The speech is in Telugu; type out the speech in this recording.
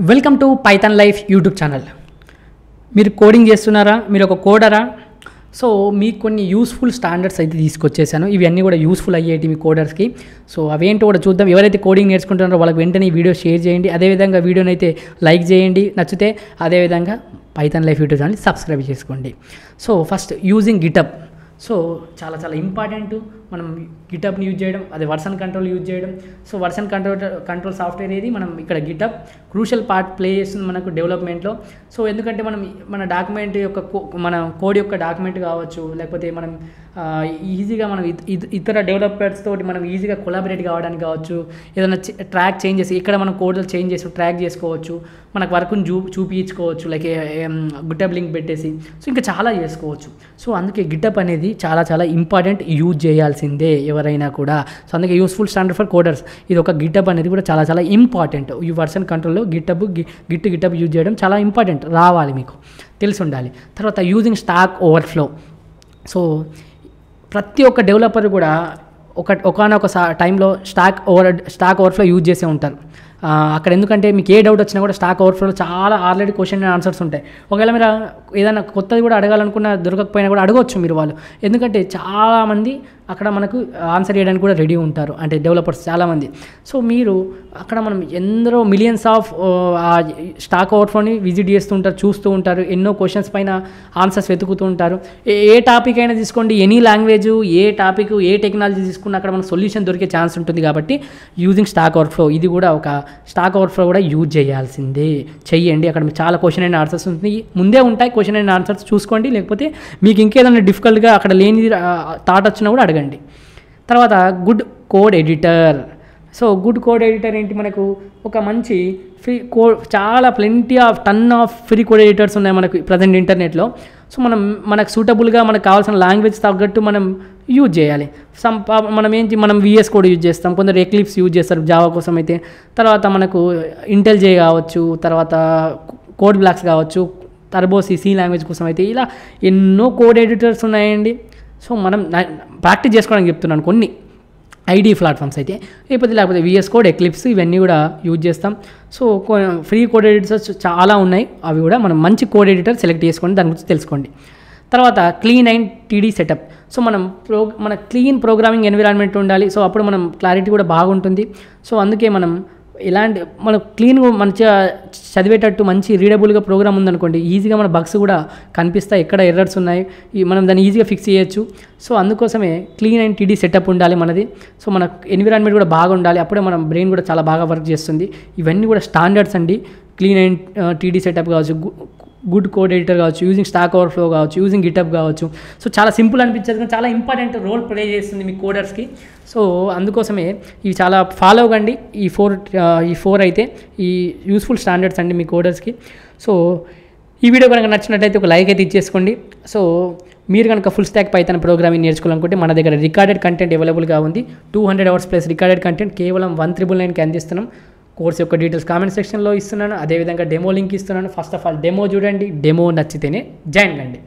Welcome to Python life YouTube channel. మీరు కోడింగ్ చేస్తున్నారా, మీరు ఒక కోడరా? సో మీకు కొన్ని యూస్ఫుల్ స్టాండర్డ్స్ అయితే తీసుకొచ్చేసాను. ఇవన్నీ కూడా యూస్ఫుల్ అయ్యేటి మీ కోడర్స్కి. సో అవేంటో కూడా చూద్దాం. ఎవరైతే కోడింగ్ నేర్చుకుంటున్నారో వాళ్ళకి వెంటనే ఈ వీడియో షేర్ చేయండి. అదేవిధంగా వీడియోని అయితే లైక్ చేయండి నచ్చితే. అదేవిధంగా Python life YouTube channel subscribe చేసుకోండి. So first using GitHub. So చాలా చాలా ఇంపార్టెంట్ మనం గిటప్ని యూజ్ చేయడం, అదే వర్షన్ కంట్రోల్ యూజ్ చేయడం. సో వర్షన్ కంట్రోల్ సాఫ్ట్వేర్ ఏది మనం ఇక్కడ గిటప్ క్రూషియల్ పార్ట్ ప్లే చేస్తుంది మనకు డెవలప్మెంట్లో. సో ఎందుకంటే మనం మన డాక్యుమెంట్ యొక్క మన కోడ్ యొక్క డాక్యుమెంట్ కావచ్చు, లేకపోతే మనం ఈజీగా మనం ఇతర డెవలపర్స్ తోటి మనం ఈజీగా కొలాబరేట్ కావడానికి కావచ్చు, ఏదైనా ట్రాక్ చేంజెస్ ఇక్కడ మనం కోడ్లో చేంజ్ చేసి ట్రాక్ చేసుకోవచ్చు, మనకు వర్క్ని చూపించుకోవచ్చు, లైక్ గిటప్ లింక్ పెట్టేసి. సో ఇంకా చాలా చేసుకోవచ్చు. సో అందుకే గిటప్ అనేది చాలా చాలా ఇంపార్టెంట్, యూజ్ చేయాల్సిందే ఎవరైనా కూడా. సో అందుకే యూస్ఫుల్ స్టాండర్డ్ ఫర్ కోడర్స్. ఇది ఒక గిటప్ అనేది కూడా చాలా చాలా ఇంపార్టెంట్. ఈ వర్షన్ కంట్రోల్లో గిటప్ యూజ్ చేయడం చాలా ఇంపార్టెంట్, రావాలి మీకు, తెలిసి ఉండాలి. తర్వాత యూజింగ్ స్టాక్ ఓవర్ఫ్లో. సో ప్రతి ఒక్క డెవలపర్ కూడా ఒకనొక టైంలో స్టాక్ ఓవర్ఫ్లో యూజ్ చేసే ఉంటారు. అక్కడ ఎందుకంటే మీకు ఏ డౌట్ వచ్చినా కూడా స్టాక్ ఓవర్ఫ్లోలో చాలా ఆల్రెడీ క్వశ్చన్ అండ్ ఆన్సర్స్ ఉంటాయి. ఒకవేళ మీరు ఏదైనా కొత్తది కూడా అడగాలనుకున్నా దొరకకపోయినా కూడా అడగవచ్చు మీరు వాళ్ళు. ఎందుకంటే చాలామంది అక్కడ మనకు ఆన్సర్ చేయడానికి కూడా రెడీ ఉంటారు, అంటే డెవలపర్స్ చాలామంది. సో మీరు అక్కడ మనం ఎందరో మిలియన్స్ ఆఫ్ స్టాక్ ఓవర్ఫ్లోని విజిట్ చేస్తూ ఉంటారు, చూస్తూ ఉంటారు, ఎన్నో క్వశ్చన్స్ పైన ఆన్సర్స్ వెతుకుతూ ఉంటారు. ఏ టాపిక్ అయినా తీసుకోండి, ఎనీ లాంగ్వేజ్, ఏ టాపిక్, ఏ టెక్నాలజీ తీసుకున్నా అక్కడ మనకు సొల్యూషన్ దొరికే ఛాన్స్ ఉంటుంది. కాబట్టి యూజింగ్ స్టాక్ ఓవర్ఫ్లో, ఇది కూడా ఒక స్టాక్ ఓవర్ఫ్లో కూడా యూజ్ చేయాల్సిందే, చెయ్యండి. అక్కడ మీకు చాలా క్వశ్చన్ అండ్ ఆన్సర్స్ ఉంటుంది, ముందే ఉంటాయి క్వశ్చన్ అండ్ ఆన్సర్స్, చూసుకోండి. లేకపోతే మీకు ఇంకేదైనా డిఫికల్ట్గా అక్కడ లేని థాట్ వచ్చినా కూడా అడగండి. తర్వాత good code editor. So good code editor ఏంటి, మనకు ఒక మంచి ఫ్రీ కోడ్, చాలా ton of free code editors ఉన్నాయి మనకు ప్రజెంట్ ఇంటర్నెట్లో. సో మనకు సూటబుల్గా మనకు కావాల్సిన లాంగ్వేజ్ తగ్గట్టు మనం యూజ్ చేయాలి. మనం విఎస్ కోడ్ యూజ్ చేస్తాం, కొందరు ఎక్లిప్స్ యూజ్ చేస్తారు జావా కోసం అయితే. తర్వాత మనకు ఇంటెల్జే కావచ్చు, తర్వాత కోడ్ బ్లాక్స్ కావచ్చు, టర్బో సి లాంగ్వేజ్ కోసం అయితే, ఇలా ఎన్నో కోడ్ ఎడిటర్స్ ఉన్నాయండి. సో మనం ప్రాక్టీస్ చేసుకోవడానికి చెప్తున్నాను. కొన్ని ఐడి ప్లాట్ఫామ్స్ అయితే, లేకపోతే విఎస్ కోడ్, ఎక్లిప్స్, ఇవన్నీ కూడా యూజ్ చేస్తాం. సో ఫ్రీ కోడ్ ఎడిటర్స్ చాలా ఉన్నాయి, అవి కూడా మనం మంచి కోడ్ ఎడిటర్ సెలెక్ట్ చేసుకోండి, దాని గురించి తెలుసుకోండి. తర్వాత clean and TD setup. So మన క్లీన్ ప్రోగ్రామింగ్ ఎన్విరాన్మెంట్ ఉండాలి. సో అప్పుడు మనం క్లారిటీ కూడా బాగుంటుంది. సో అందుకే మన క్లీన్గా మంచిగా చదివేటట్టు మంచి రీడబుల్గా ప్రోగ్రామ్ ఉందనుకోండి, ఈజీగా మన బగ్స్ కూడా కనిపిస్తాయి, ఎక్కడ ఎర్రర్స్ ఉన్నాయి, మనం దాన్ని ఈజీగా ఫిక్స్ చేయొచ్చు. సో అందుకోసమే క్లీన్ అండ్ టీడీ సెటప్ ఉండాలి మనది. సో మన ఎన్విరాన్మెంట్ కూడా బాగా ఉండాలి, అప్పుడే మన బ్రెయిన్ కూడా చాలా బాగా వర్క్ చేస్తుంది. ఇవన్నీ కూడా స్టాండర్డ్స్ అండి. క్లీన్ అండ్ టీడీ సెటప్ కావచ్చు, గుడ్ కోడ్ ఎడిటర్ కావచ్చు, యూజింగ్ స్టాక్ ఓవర్ఫ్లో కావచ్చు, యూజింగ్ గిటప్ కావచ్చు. సో చాలా సింపుల్ అనిపించేది కానీ చాలా ఇంపార్టెంట్ రోల్ ప్లే చేస్తుంది మీ కోడర్స్కి. సో అందుకోసమే ఇవి చాలా ఫాలో అవ్వండి. ఈ ఫోర్ అయితే ఈ యూస్ఫుల్ స్టాండర్డ్స్ అండి మీ కోడర్స్కి. సో ఈ వీడియో కనుక నచ్చినట్లయితే ఒక లైక్ అయితే ఇచ్చేసుకోండి. సో మీరు కనుక ఫుల్ స్టాక్ పైథాన్ ప్రోగ్రామింగ్ నేర్చుకోవాలనుకుంటే మన దగ్గర రికార్డెడ్ కంటెంట్ అవైలబుల్గా ఉంది. 200 hours ప్లస్ రికార్డెడ్ కంటెంట్ కేవలం 1999కి అందిస్తున్నాం. కోర్స్ యొక్క డీటెయిల్స్ కామెంట్ సెక్షన్లో ఇస్తున్నాను, అదేవిధంగా డెమో లింక్ ఇస్తున్నాను. ఫస్ట్ ఆఫ్ ఆల్ డెమో చూడండి, డెమో నచ్చితేనే జాయిన్ కండి.